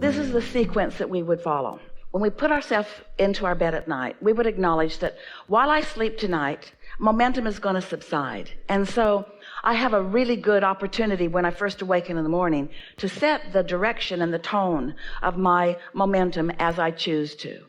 This is the sequence that we would follow. When we put ourselves into our bed at night, we would acknowledge that while I sleep tonight, momentum is going to subside. And so I have a really good opportunity when I first awaken in the morning to set the direction and the tone of my momentum as I choose to.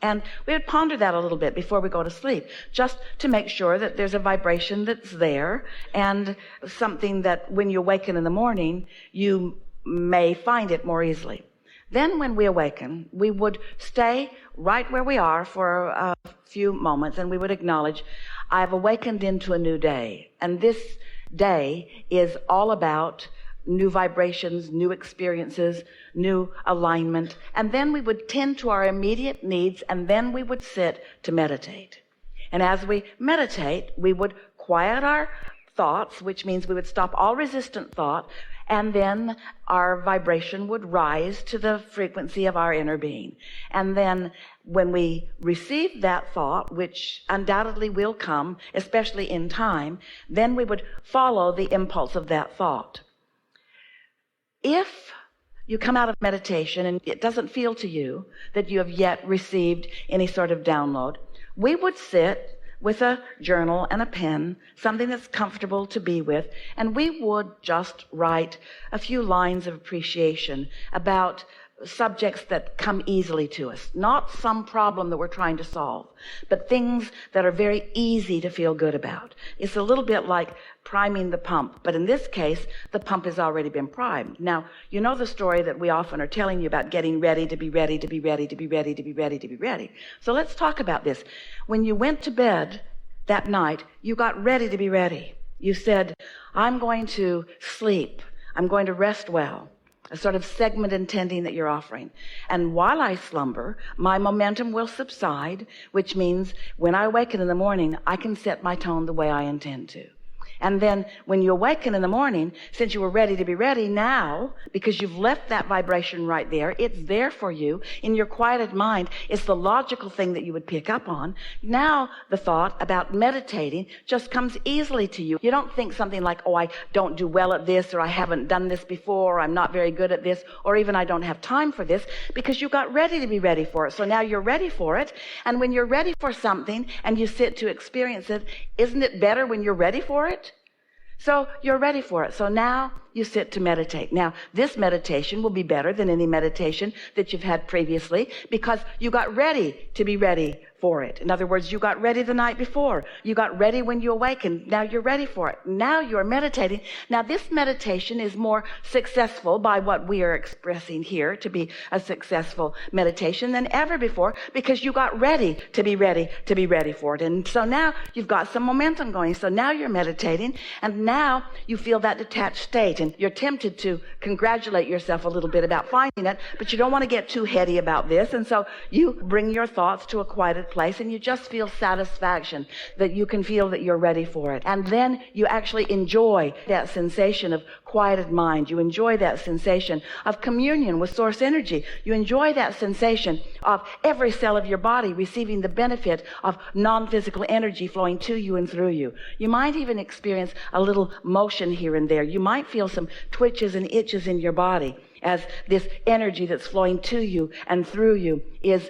And we would ponder that a little bit before we go to sleep, just to make sure that there's a vibration that's there and something that when you awaken in the morning, you may find it more easily. Then when we awaken, we would stay right where we are for a few moments, and we would acknowledge, I've awakened into a new day. And this day is all about new vibrations, new experiences, new alignment. And then we would tend to our immediate needs, and then we would sit to meditate. And as we meditate, we would quiet our thoughts, which means we would stop all resistant thought, and then our vibration would rise to the frequency of our inner being. And then when we receive that thought, which undoubtedly will come, especially in time, then we would follow the impulse of that thought. If you come out of meditation and it doesn't feel to you that you have yet received any sort of download, we would sit with a journal and a pen, something that's comfortable to be with, and we would just write a few lines of appreciation about subjects that come easily to us, not some problem that we're trying to solve, but things that are very easy to feel good about. It's a little bit like priming the pump, but in this case, the pump has already been primed. Now, you know the story that we often are telling you about getting ready to be ready, to be ready, to be ready, to be ready, to be ready. So let's talk about this. When you went to bed that night, you got ready to be ready. You said, I'm going to sleep. I'm going to rest well. A sort of segment intending that you're offering. And while I slumber, my momentum will subside, which means when I awaken in the morning, I can set my tone the way I intend to. And then when you awaken in the morning, since you were ready to be ready now, because you've left that vibration right there, it's there for you in your quieted mind. It's the logical thing that you would pick up on. Now the thought about meditating just comes easily to you. You don't think something like, oh, I don't do well at this, or I haven't done this before, or I'm not very good at this, or even I don't have time for this, because you got ready to be ready for it. So now you're ready for it. And when you're ready for something and you sit to experience it, isn't it better when you're ready for it? So you're ready for it. So now you sit to meditate. Now, this meditation will be better than any meditation that you've had previously because you got ready to be ready for it. In other words, you got ready the night before. You got ready when you awakened. Now you're ready for it. Now you're meditating. Now this meditation is more successful by what we are expressing here to be a successful meditation than ever before because you got ready to be ready for it. And so now you've got some momentum going. So now you're meditating and now you feel that detached state and you're tempted to congratulate yourself a little bit about finding it, but you don't want to get too heady about this. And so you bring your thoughts to a quieted place and you just feel satisfaction that you can feel that you're ready for it. And then you actually enjoy that sensation of quieted mind. You enjoy that sensation of communion with source energy. You enjoy that sensation of every cell of your body receiving the benefit of non-physical energy flowing to you and through you. You might even experience a little motion here and there. You might feel some twitches and itches in your body as this energy that's flowing to you and through you is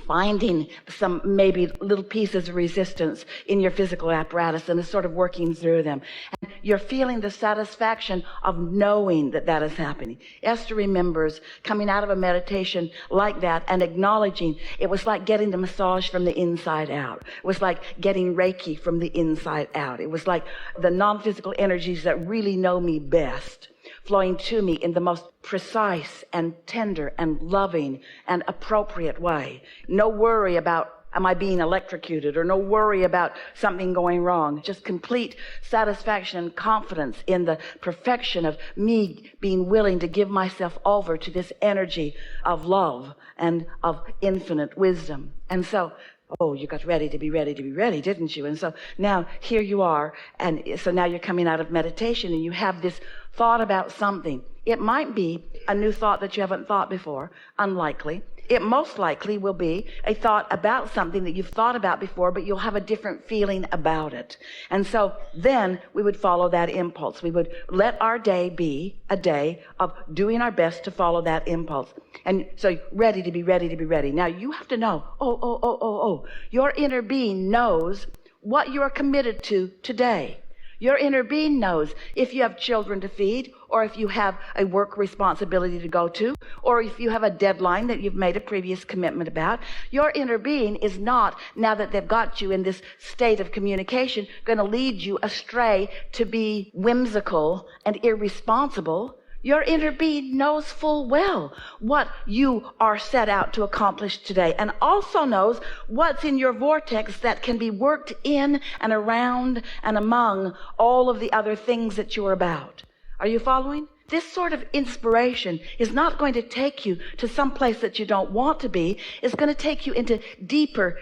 finding some maybe little pieces of resistance in your physical apparatus and is sort of working through them. And you're feeling the satisfaction of knowing that that is happening. Esther remembers coming out of a meditation like that and acknowledging it was like getting the massage from the inside out. It was like getting Reiki from the inside out. It was like the non-physical energies that really know me best flowing to me in the most precise and tender and loving and appropriate way. No worry about am I being electrocuted or no worry about something going wrong. Just complete satisfaction and confidence in the perfection of me being willing to give myself over to this energy of love and of infinite wisdom. And so, oh, you got ready to be ready, didn't you? And so now here you are. And so now you're coming out of meditation and you have this thought about something It might be a new thought that you haven't thought before, unlikely. It most likely will be a thought about something that you've thought about before, but you'll have a different feeling about it. And so then we would follow that impulse. We would let our day be a day of doing our best to follow that impulse. And so ready to be ready to be ready. Now you have to know, your inner being knows what you are committed to today. Your inner being knows if you have children to feed, or if you have a work responsibility to go to, or if you have a deadline that you've made a previous commitment about. Your inner being is not, now that they've got you in this state of communication, going to lead you astray to be whimsical and irresponsible. Your inner being knows full well what you are set out to accomplish today, and also knows what's in your vortex that can be worked in and around and among all of the other things that you're about. Are you following? This sort of inspiration is not going to take you to some place that you don't want to be. It's going to take you into deeper,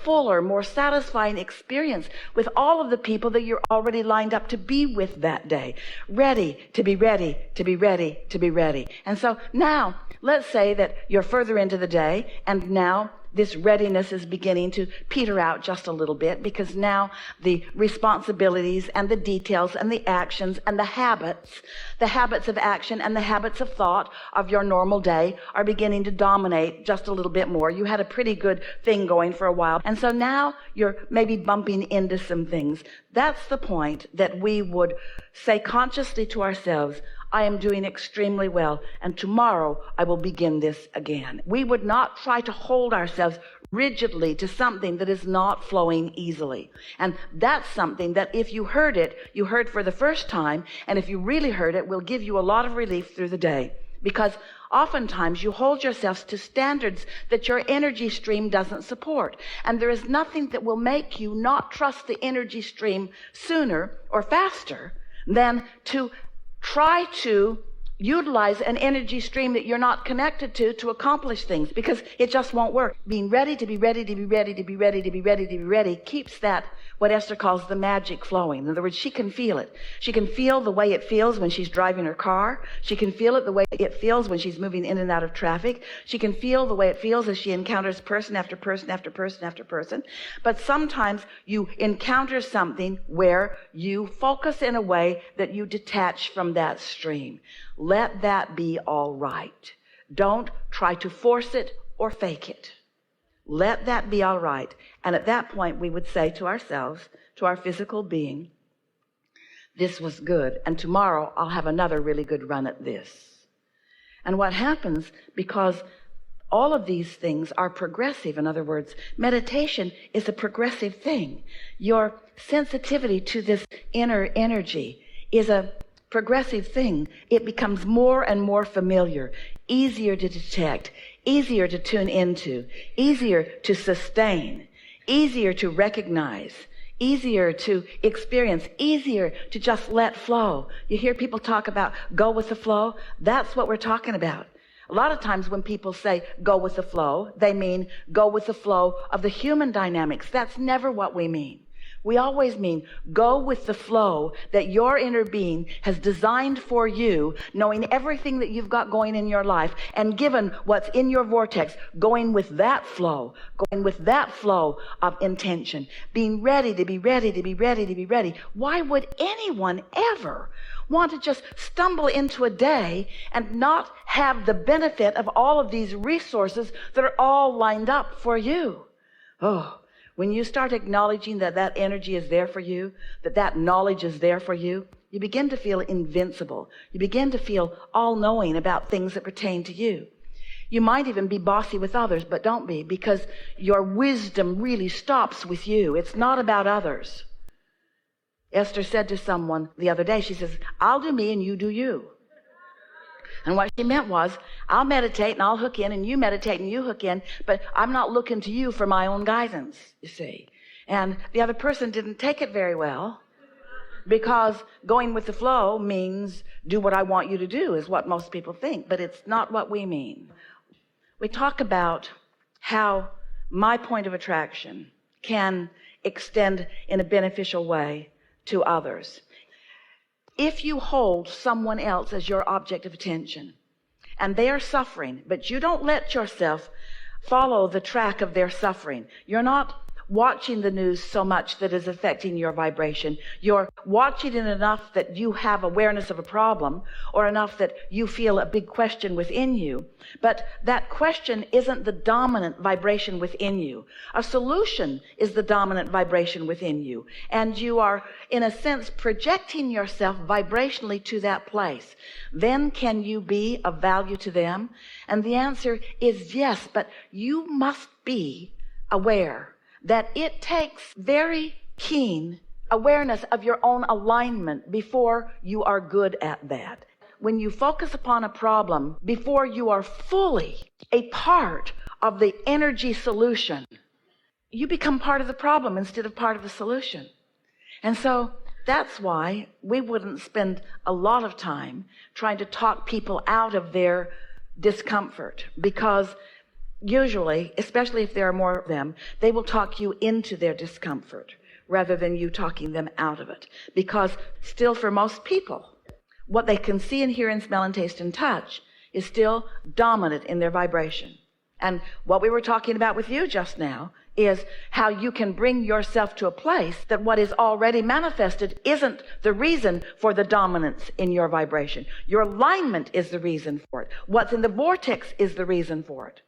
fuller, more satisfying experience with all of the people that you're already lined up to be with that day. Ready to be ready, to be ready, to be ready. And so now, let's say that you're further into the day, and now this readiness is beginning to peter out just a little bit, because now the responsibilities and the details and the actions and the habits of action and the habits of thought of your normal day are beginning to dominate just a little bit more. You had a pretty good thing going for a while, and so now you're maybe bumping into some things. That's the point that we would say consciously to ourselves, I am doing extremely well, and tomorrow I will begin this again. We would not try to hold ourselves rigidly to something that is not flowing easily. And that's something that if you heard it, you heard for the first time, and if you really heard it, will give you a lot of relief through the day. Because oftentimes you hold yourselves to standards that your energy stream doesn't support. And there is nothing that will make you not trust the energy stream sooner or faster than to try to utilize an energy stream that you're not connected to accomplish things, because it just won't work. Being ready to be ready to be ready to be ready to be ready to be ready keeps that, what Esther calls the magic, flowing. In other words, she can feel it. She can feel the way it feels when she's driving her car. She can feel it the way it feels when she's moving in and out of traffic. She can feel the way it feels as she encounters person after person after person after person. But sometimes you encounter something where you focus in a way that you detach from that stream. Let that be all right. Don't try to force it or fake it. Let that be all right. And at that point, we would say to ourselves, to our physical being, this was good, and tomorrow I'll have another really good run at this. And what happens, because all of these things are progressive, in other words, meditation is a progressive thing. Your sensitivity to this inner energy is a progressive thing. It becomes more and more familiar, easier to detect, easier to tune into, easier to sustain, easier to recognize, easier to experience, easier to just let flow. You hear people talk about go with the flow. That's what we're talking about. A lot of times when people say go with the flow, they mean go with the flow of the human dynamics. That's never what we mean. We always mean go with the flow that your inner being has designed for you, knowing everything that you've got going in your life, and given what's in your vortex, going with that flow of intention, being ready to be ready to be ready to be ready. Why would anyone ever want to just stumble into a day and not have the benefit of all of these resources that are all lined up for you? When you start acknowledging that that energy is there for you, that that knowledge is there for you, you begin to feel invincible. You begin to feel all-knowing about things that pertain to you. You might even be bossy with others, but don't be, because your wisdom really stops with you. It's not about others. Esther said to someone the other day, she says, I'll do me and you do you. And what she meant was, I'll meditate and I'll hook in, and you meditate and you hook in, but I'm not looking to you for my own guidance, you see. And the other person didn't take it very well, because going with the flow means do what I want you to do, is what most people think, but it's not what we mean. We talk about how my point of attraction can extend in a beneficial way to others. If you hold someone else as your object of attention and they are suffering, but you don't let yourself follow the track of their suffering, you're not watching the news so much that is affecting your vibration. You're watching it enough that you have awareness of a problem, or enough that you feel a big question within you. But that question isn't the dominant vibration within you. A solution is the dominant vibration within you. And you are, in a sense, projecting yourself vibrationally to that place. Then can you be of value to them? And the answer is yes, but you must be aware that it takes very keen awareness of your own alignment before you are good at that. When you focus upon a problem before you are fully a part of the energy solution, you become part of the problem instead of part of the solution. And so that's why we wouldn't spend a lot of time trying to talk people out of their discomfort, because usually, especially if there are more of them, they will talk you into their discomfort rather than you talking them out of it. Because still, for most people, what they can see and hear and smell and taste and touch is still dominant in their vibration. And what we were talking about with you just now is how you can bring yourself to a place that what is already manifested isn't the reason for the dominance in your vibration. Your alignment is the reason for it. What's in the vortex is the reason for it.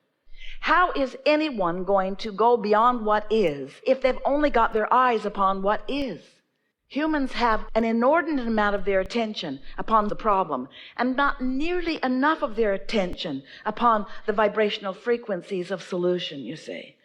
How is anyone going to go beyond what is if they've only got their eyes upon what is? Humans have an inordinate amount of their attention upon the problem and not nearly enough of their attention upon the vibrational frequencies of solution, you see.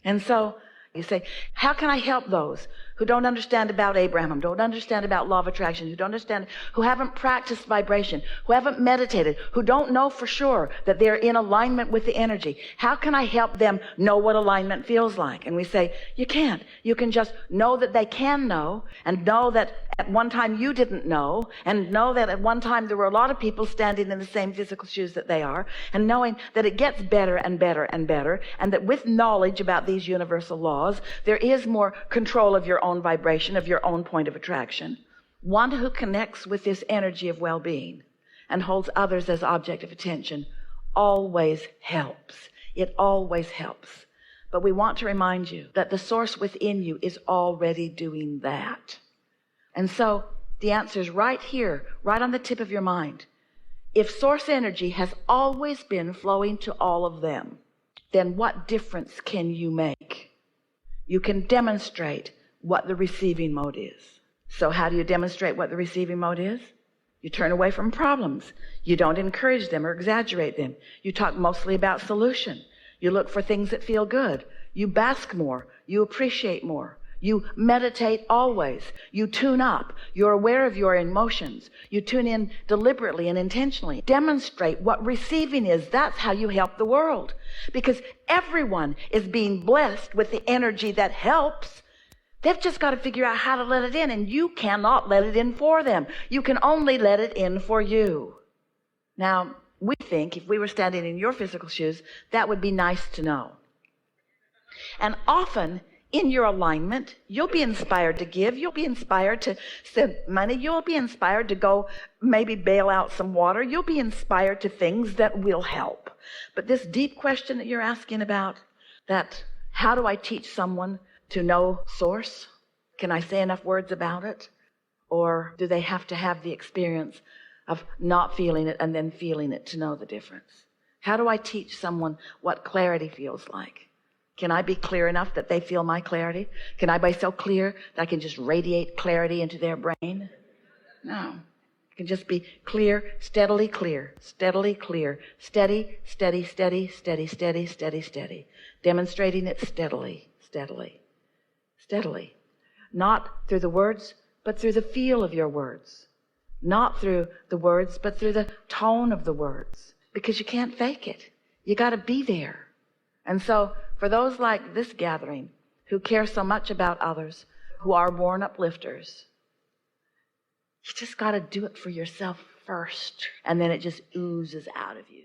And so you say, how can I help those who don't understand about Abraham, don't understand about law of attraction, who don't understand, who haven't practiced vibration, who haven't meditated, who don't know for sure that they're in alignment with the energy? How can I help them know what alignment feels like? And we say, you can't. You can just know that they can know, and know that at one time you didn't know, and know that at one time there were a lot of people standing in the same physical shoes that they are, and knowing that it gets better and better and better, and that with knowledge about these universal laws, there is more control of your own vibration, of your own point of attraction. One who connects with this energy of well-being and holds others as object of attention always helps. It always helps. But we want to remind you that the source within you is already doing that. And so the answer is right here, right on the tip of your mind. If source energy has always been flowing to all of them, then what difference can you make? You can demonstrate what the receiving mode is. So how do you demonstrate what the receiving mode is? You turn away from problems. You don't encourage them or exaggerate them. You talk mostly about solution. You look for things that feel good. You bask more. You appreciate more. You meditate always. You tune up. You're aware of your emotions. You tune in deliberately and intentionally. Demonstrate what receiving is. That's how you help the world. Because everyone is being blessed with the energy that helps. They've just got to figure out how to let it in, and you cannot let it in for them. You can only let it in for you. Now, we think if we were standing in your physical shoes, that would be nice to know. And often, in your alignment, you'll be inspired to give. You'll be inspired to send money. You'll be inspired to go maybe bail out some water. You'll be inspired to things that will help. But this deep question that you're asking about, that how do I teach someone to know source? Can I say enough words about it? Or do they have to have the experience of not feeling it and then feeling it to know the difference? How do I teach someone what clarity feels like? Can I be clear enough that they feel my clarity? Can I be so clear that I can just radiate clarity into their brain? No. It can just be clear, steadily clear, steadily clear, steady, steady, steady, steady, steady, steady, steady. Demonstrating it steadily, steadily, steadily. Not through the words, but through the feel of your words. Not through the words, but through the tone of the words. Because you can't fake it. You got to be there. And so, for those like this gathering who care so much about others, who are born uplifters, you just got to do it for yourself first, and then it just oozes out of you.